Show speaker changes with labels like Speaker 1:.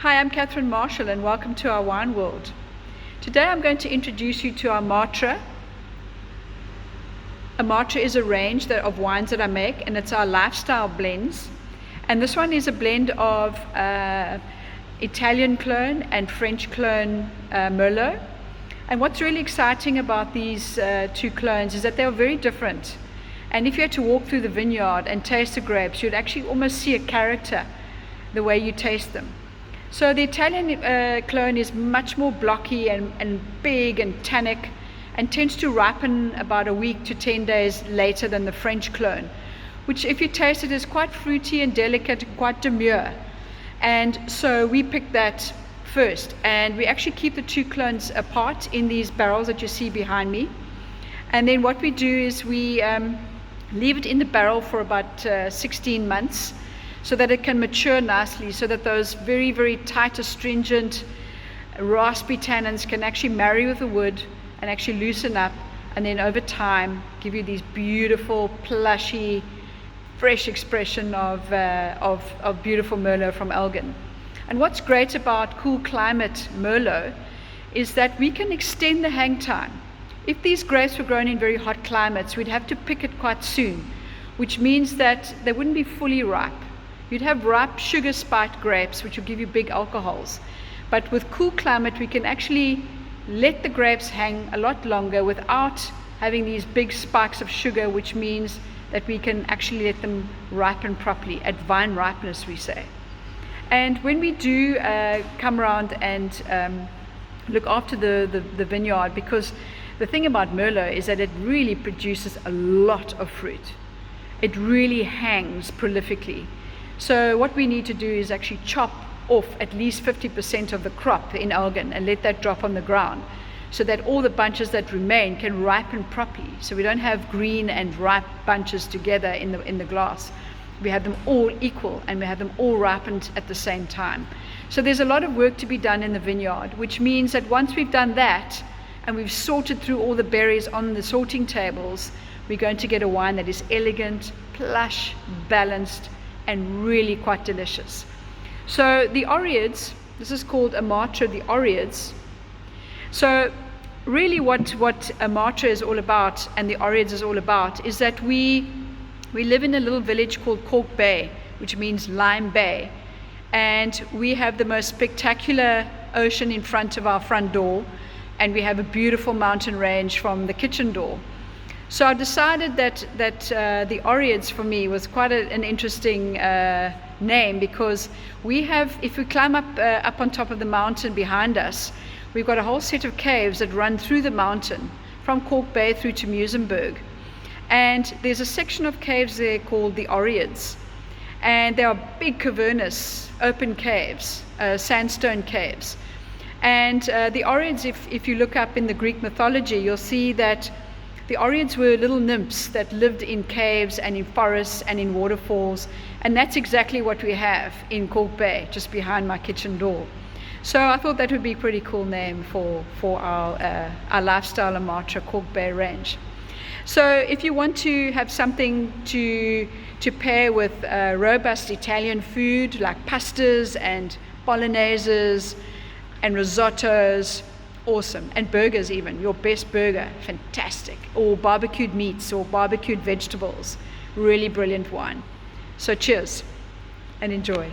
Speaker 1: Hi, I'm Catherine Marshall and welcome to our wine world. Today I'm going to introduce you to Amatra. Amatra is a range of wines that I make, and it's our lifestyle blends. And this one is a blend of Italian clone and French clone Merlot. And what's really exciting about these two clones is that they are very different. And if you had to walk through the vineyard and taste the grapes, you'd actually almost see a character the way you taste them. So the Italian clone is much more blocky and big and tannic, and tends to ripen about a week to 10 days later than the French clone, which if you taste it is quite fruity and delicate, quite demure. And so we picked that first, and we actually keep the two clones apart in these barrels that you see behind me. And then what we do is we leave it in the barrel for about 16 months, so that it can mature nicely, so that those very, very tight, astringent, raspy tannins can actually marry with the wood and actually loosen up, and then over time give you these beautiful, plushy, fresh expression of beautiful Merlot from Elgin. And what's great about cool climate Merlot is that we can extend the hang time. If these grapes were grown in very hot climates, we'd have to pick it quite soon, which means that they wouldn't be fully ripe. You'd have ripe sugar-spiked grapes, which will give you big alcohols. But with cool climate, we can actually let the grapes hang a lot longer without having these big spikes of sugar, which means that we can actually let them ripen properly, at vine ripeness, we say. And when we do come around and look after the vineyard, because the thing about Merlot is that it really produces a lot of fruit. It really hangs prolifically. So what we need to do is actually chop off at least 50% of the crop in Elgin and let that drop on the ground, so that all the bunches that remain can ripen properly. So we don't have green and ripe bunches together in the glass. We have them all equal, and we have them all ripened at the same time. So there's a lot of work to be done in the vineyard, which means that once we've done that and we've sorted through all the berries on the sorting tables, we're going to get a wine that is elegant, plush, balanced, and really quite delicious. So the Oreads, this is called Amatra, the Oreads. So really what Amatra is all about, and the Oreads is all about, is that we live in a little village called Cork Bay, which means Lime Bay, and we have the most spectacular ocean in front of our front door, and we have a beautiful mountain range from the kitchen door. So I decided that the Oreads for me was quite an interesting name, because we have, if we climb up on top of the mountain behind us, we've got a whole set of caves that run through the mountain from Cork Bay through to Muizenberg. And there's a section of caves there called the Oreads. And they are big cavernous, open caves, sandstone caves. And the Oreads, if you look up in the Greek mythology, you'll see that the Oreads were little nymphs that lived in caves and in forests and in waterfalls, and that's exactly what we have in Cork Bay, just behind my kitchen door. So I thought that would be a pretty cool name for our lifestyle Amatra Cork Bay range. So if you want to have something to pair with robust Italian food like pastas and bologneses and risottos, awesome. And burgers even, your best burger, fantastic. Or barbecued meats or barbecued vegetables, really brilliant wine. So cheers and enjoy.